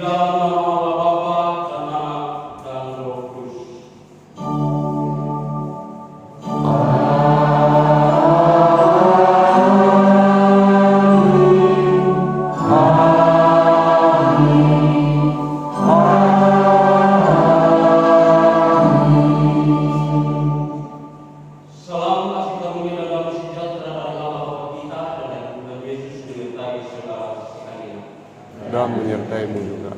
dalam nama Allah Bapa dan Anak dan Roh Kudus. Salam kasih karunia dan damai sejahtera dari Allah Bapa kita dan dari Tuhan Yesus menyertai saudara sekalian. Dan menyertaimu juga.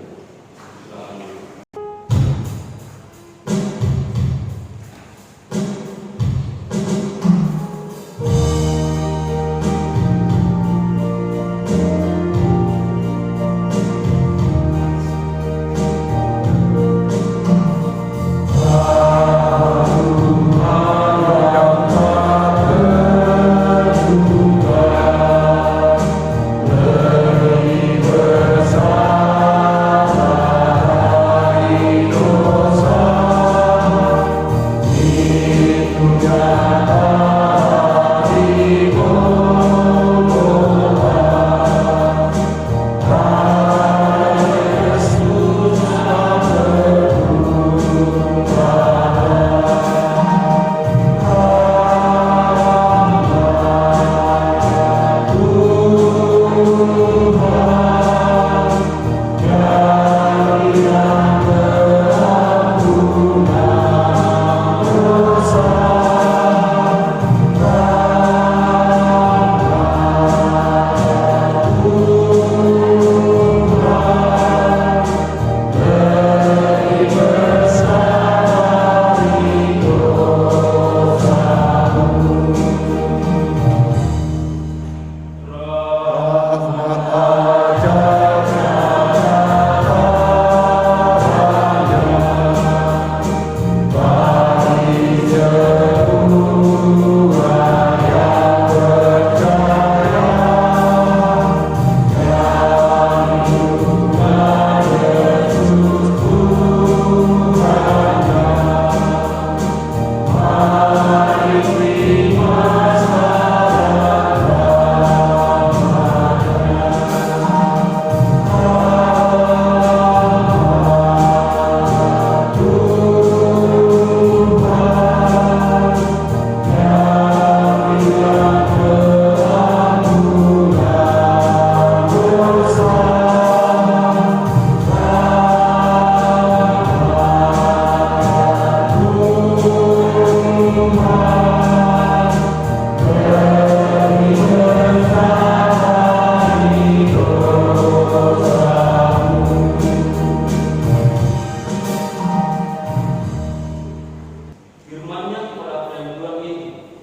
Firman-Nya kepada perempuan ini,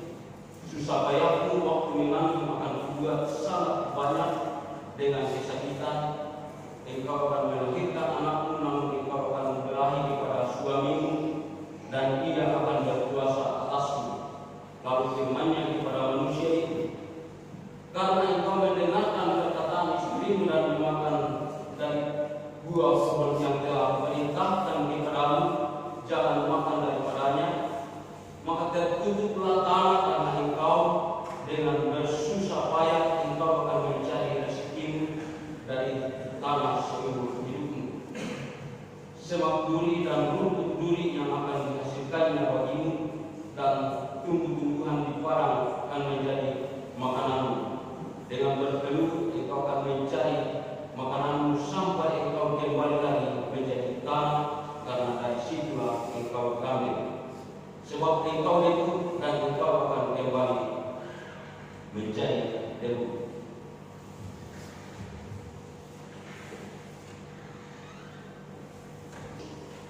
susah payahmu waktu menanggung akan kubuat sangat banyak dengan sisa kita. Engkau akan melahirkan anakmu, namun engkau akan membelahi kepada suamimu, dan ia akan berkuasa atasmu. Lalu firman-Nya kepada manusia itu, karena engkau mendengarkan perkataan istrimu dan memakan dari buah pohon yang telah perintahkan kepadamu, jangan makan daripadanya, maka tertutuplah tanah karena engkau dengan bersusah payah engkau akan mencari rezekimu dari tanah seumur hidupmu. Sebab duri dan rumput duri yang akan dihasilkannya bagimu, dan tumbuh-tumbuhan di padang akan menjadi makananmu. Dengan berpeluh engkau akan mencari makananmu sampai engkau kembali lagi menjadi tanah, karena dari situlah engkau ambil. Sebab engkau debu dan engkau akan kembali menjadi debu.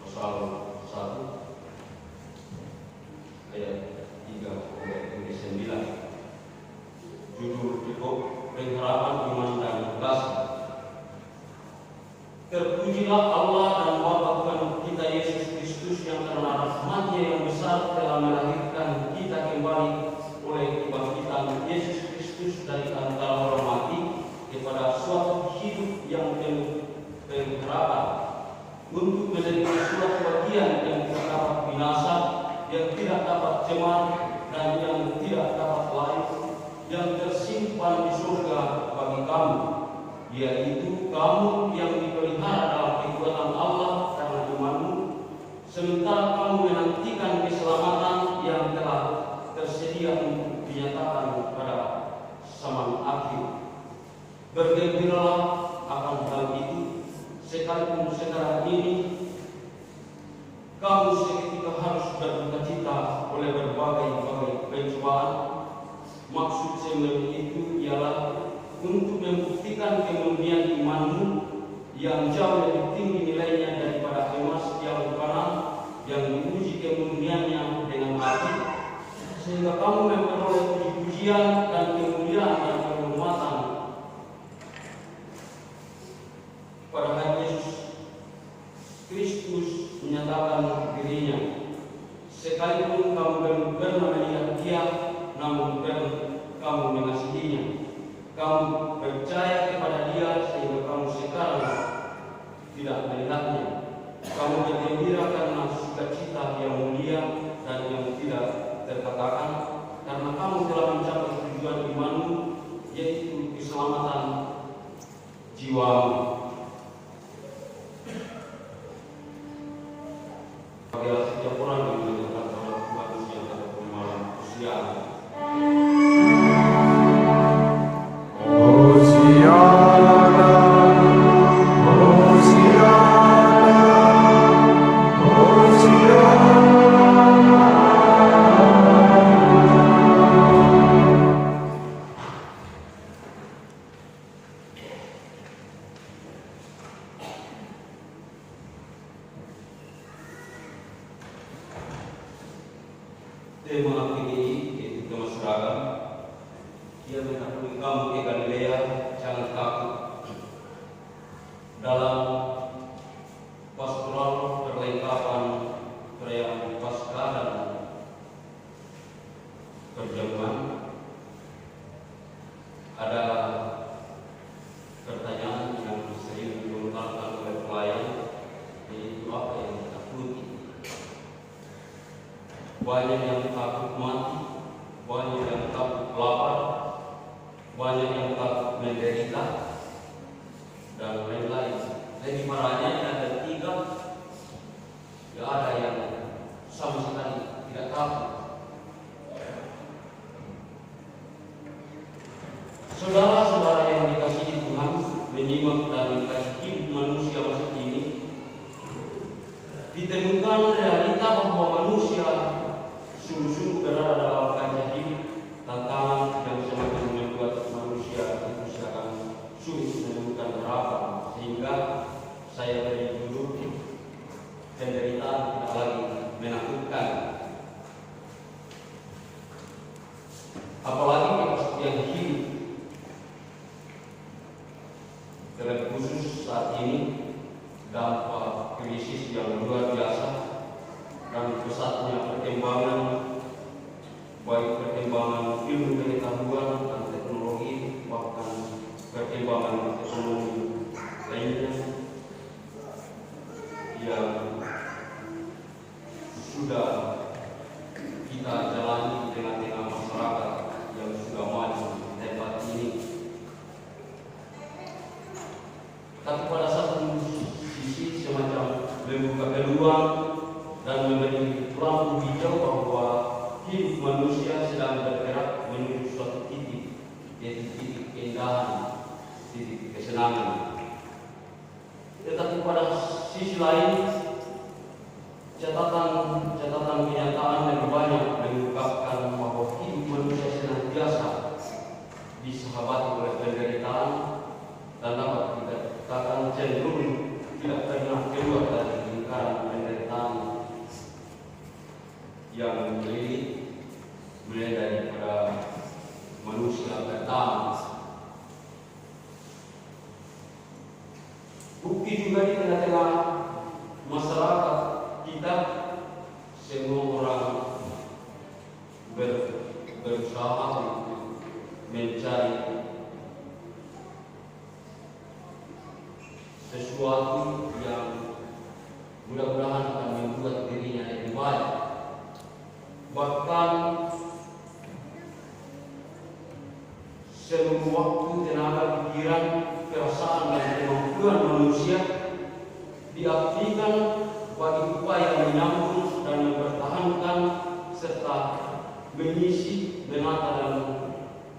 Pasal 1 ayat 3-9. Judul cukup pengharapan iman dan kasih. Terpujilah Allah dan Bapa Tuhan kita Yesus Kristus, yang karena rahmat-Nya yang besar telah melahirkan kita kembali oleh kebangkitan Yesus Kristus dari antara orang mati kepada suatu hidup yang penuh pengharapan, untuk menjadi suatu bagian yang tidak dapat binasa, yang tidak dapat cemar, dan yang tidak dapat lain, yang tersimpan di surga bagi kamu, yaitu kamu yang dipelihara dalam sementara kamu menantikan keselamatan yang telah tersedia untuk dinyatakan pada zaman akhir. Bergembiralah akan hal itu, sekalipun sekarang ini kamu seketika harus berduka cita oleh berbagai pencobaan. Maksud semua itu ialah untuk membuktikan kemurnian imanmu yang jauh lebih tinggi nilainya daripada emas yang kanan yang diuji kemurniannya dengan api, sehingga kamu memperoleh puji-pujian dan kemuliaan dan kehormatan pada hari Yesus Kristus menyatakan dirinya. Sekalipun kamu belum pernah melihat Dia, namun kamu mengasihinya. Kamu percaya kepada Dia sehingga kamu sekarang tidak melihatnya. Kamu bergembira karena sukacita yang mulia dan yang tidak terkatakan, karena kamu telah mencapai tujuan imanmu, yaitu keselamatan jiwamu. Bagilah setiap orang yang mendengar bahwa Tuhan yang pada malam usia. Tema PGI yaitu tema seragam. Dia mengatakan kamu ke Galilea, jangan takut. Dalam pastoral perlengkapan perayaan Paskah dan perjamuan ada pertanyaan yang sering dilontarkan oleh pelayan, yaitu apa yang ditakuti. Banyak yang takut mati, banyak yang takut lapar, banyak yang takut menderita, dan lain-lain. Jadi parahnya ada 3, tidak ada yang sama sekali tidak takut. Saudara-saudara yang dikasihi Tuhan, menyimak dan dikasih hidup manusia masa kini, ditemukan realita bahwa manusia sungguh-sungguh berada dalam kancah hidup, tantangan yang semakin membuat manusia itu seakan sulit menemukan harapan, sehingga saya beri judul penderitaan tidak lagi menakutkan. Apalagi kepastian hidup, terlebih khusus saat ini dampak krisis yang luar biasa dan pesatnya perkembangan, baik perkembangan ilmu pengetahuan dan teknologi, bahkan perkembangan ekonomi lainnya yang sudah kita jalani dengan tengah masyarakat yang sudah maju di tempat ini. Tapi pada satu sisi semacam membuka peluang dan memberi lampu hijau bahwa hidup manusia sedang bergerak menuju suatu titik, yaitu titik keindahan, titik kesenangan. Tetapi pada sisi lain, catatan kenyataan lebih banyak mengungkapkan bahwa hidup manusia senantiasa disahabati oleh penderitaan dan dapat kita katakan cenderung tidak pernah keluar dari lingkaran penderitaan yang melilit, mulai daripada manusia pertama. Bukti juga di tengah-tengah masyarakat kita, semua orang berusaha untuk mencari sesuatu yang mudah-mudahan akan membuat dirinya lebih baik. Bahkan seluruh waktu, tenaga, pikiran, perasaan dan kemampuan manusia diaktifkan bagi upaya menyambut serta mengisi, menata dan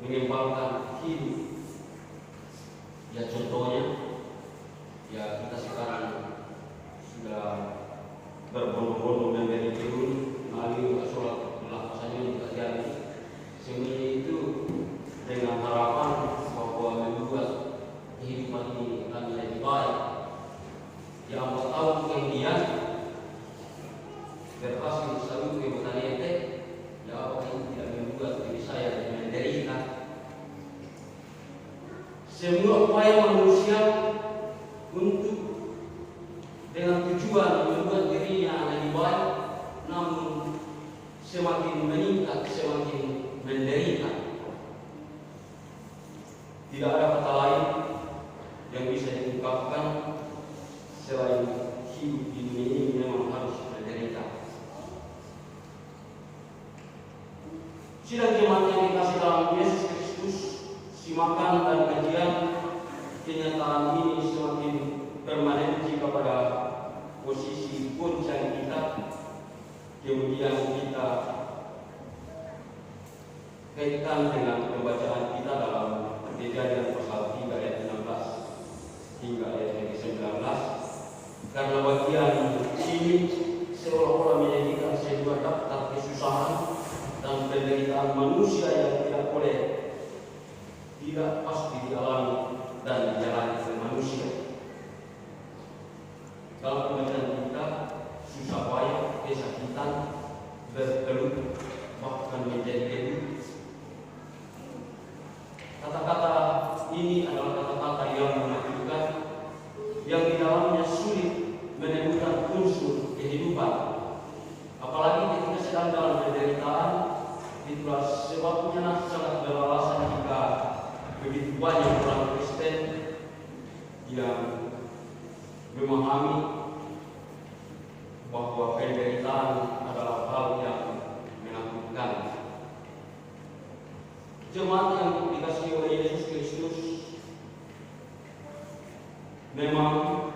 mengembangkan hidup. Ya contohnya, ya kita sekarang sudah berbondong-bondong memberi kebun, melalui sholat saja juga jadi. Semuanya itu dengan harapan bahwa membuat kehidupan ini akan lebih baik. Ya 4 tahun kemudian berhasil selalu ke Botanete, ya apakah ini tidak membuat diri saya menderita? Semua upaya manusia untuk dengan tujuan membuat dirinya lebih baik, namun semakin meningkat, semakin menderita. Tidak ada kata lain yang bisa diungkapkan selain hidup di dunia ini memang harus menderita. Sidang jemaat yang dikasih dalam Yesus Kristus, simakan dan kajian kenyataan ini semakin permanen jika pada posisi puncak kita, kemudian kita kaitkan dengan pembacaan kita dalam Kejadian pasal 3 ayat 16 hingga ayat 19, karena bagian ini seolah-olah menjadikan sebuah daftar kesusahan dan penderitaan manusia yang tidak pasti dialami dan dijalani oleh manusia. Dalam pembacaan kita, susah payah, kesakitan, berkeluh, bahkan menjadi debu. Kata-kata ini adalah kata-kata yang menakutkan, yang di dalamnya sulit menemukan unsur kehidupan. Apalagi ketika sedang dalam penderitaan, itulah sebabnya sangat beralasan jika begitu banyak orang Kristen yang memahami bahwa penderitaan adalah hal yang menakutkan. Jemaat yang dikasihi oleh Yesus Kristus, memang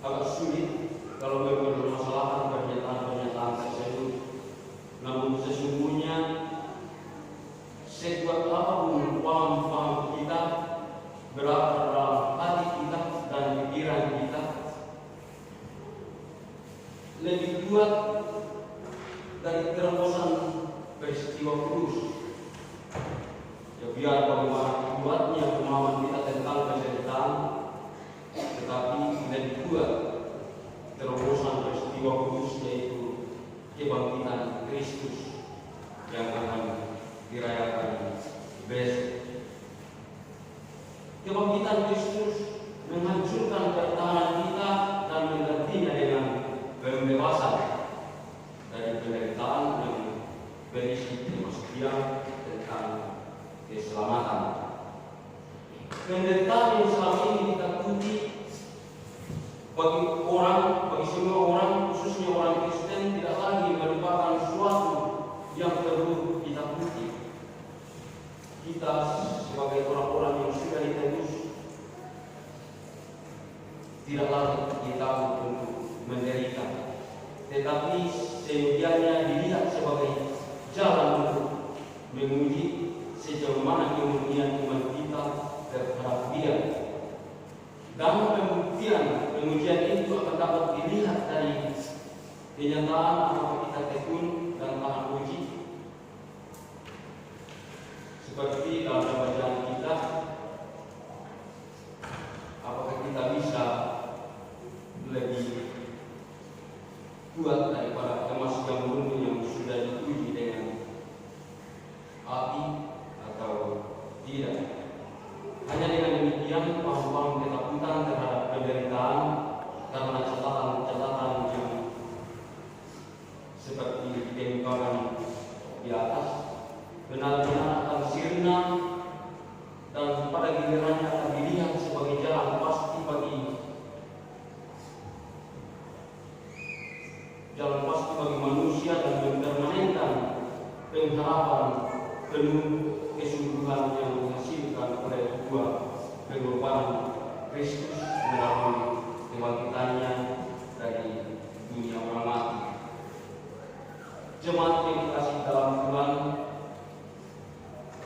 agak sulit kalau mempermasalahkan pernyataan-pernyataan tersebut. Namun sesungguhnya sekuat apapun paham-paham kita berada dalam hati kita dan pikiran kita, lebih kuat dari terobosan peristiwa kudus. Ya biar bagaimana kuatnya pemahaman kita tentang penderitaan, tetapi lebih kuat terobosan peristiwa kudus, yaitu kebangkitan Kristus yang akan dirayakan besok. Kebangkitan Kristus menghancurkan pertahanan kita dan menggantinya dengan pembebasan dari penderitaan yang berisi kepastian tentang keselamatan. Penderitaan yang selama ini ditakuti bagi semua orang, khususnya orang Kristen, tidak lagi merupakan sesuatu yang perlu ditakuti. Kita sebagai orang-orang yang sudah ditebus tidak lagi ditakut untuk menderita, tetapi sedianya dilihat sebagai jalan untuk menguji sejauh mana kemurnian iman kita terhadap Dia. Dan pengujian itu akan dapat dilihat dari kenyataan apakah kita tekun dan tahan uji. Seperti dalam bacaan kita, apakah kita bisa lebih kuat daripada emas yang murni yang sudah diuji dengan api atau tidak. Hanya dengan demikian paham-paham ketakutan terhadap penderitaan karena catatan-catatan yang seperti dikemukakan di atas benar-benar akan sirna dan pada gilirannya akan dilihat sebagai jalan pasti bagi manusia dan mempermanenkan pengharapan penuh kesungguhan yang dihasilkan oleh sebuah pengorbanan Kristus melalui kebangkitannya dari dunia orang mati. Jemaat yang dikasih dalam Tuhan,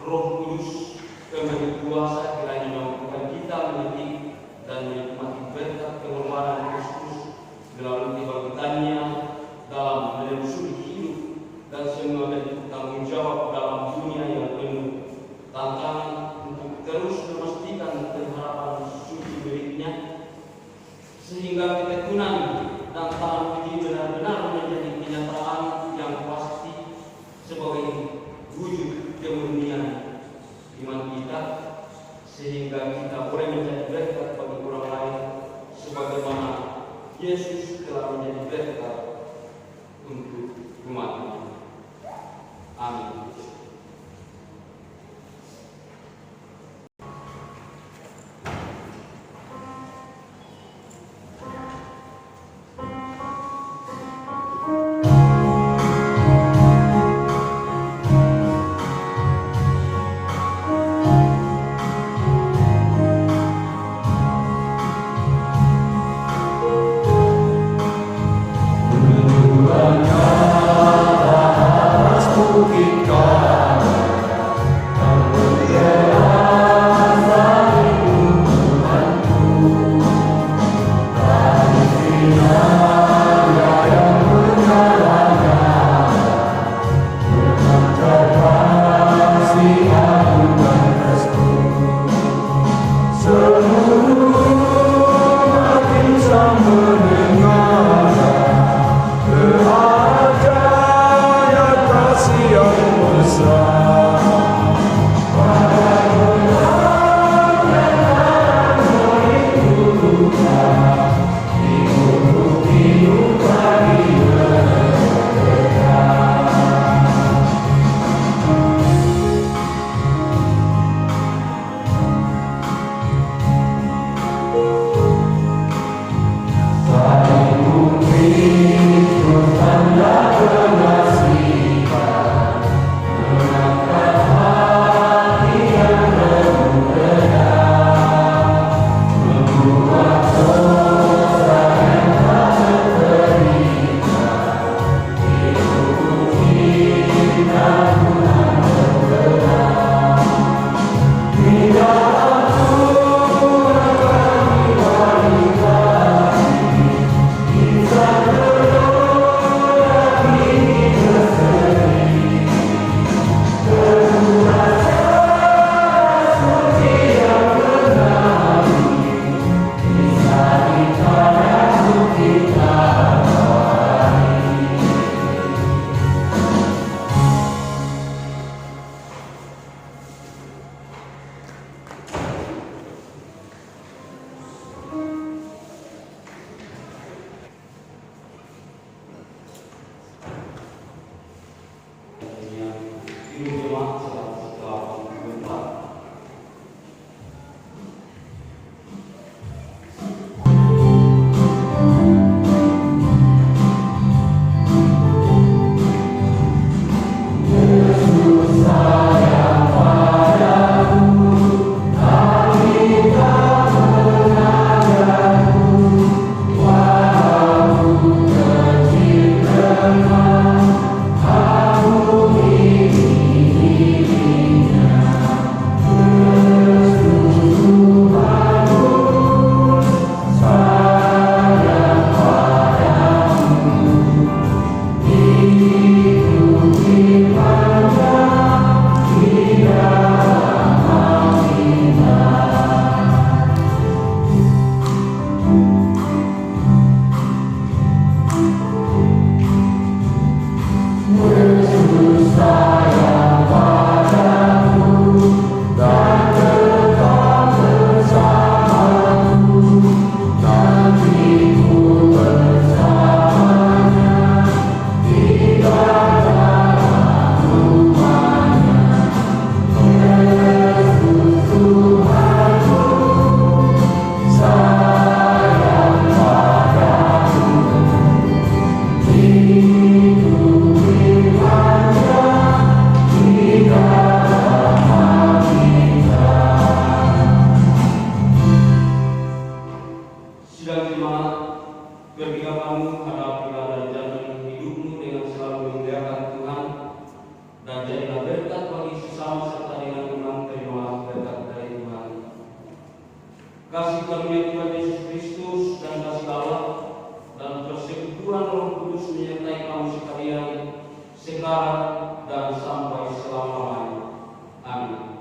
Roh Kudus pemberi kuasa kiranya memampukan kita mendidik dan menikmati berkat pengorbanan Kristus melalui kebangkitannya dalam menelusuri hidup dan semua bentuk tanggung jawab dalam dunia yang penuh tantangan untuk terus memastikan pengharapan suci miliknya, sehingga ketekunan dan tahan puji benar-benar menjadi kenyataan yang pasti sebagai wujud kemurnian iman kita, sehingga kita boleh menjadi berkat bagi orang lain sebagaimana Yesus telah menjadi berkat untuk umatnya. Amin. dan jadilah berkat bagi sesama serta dengan iman. Terimalah berkat dari Tuhan. Kasih karunia Tuhan Yesus Kristus dan kasih Allah dan persekutuan Roh Kudus menyertai kamu sekalian sekarang dan sampai selama-lamanya. Amin.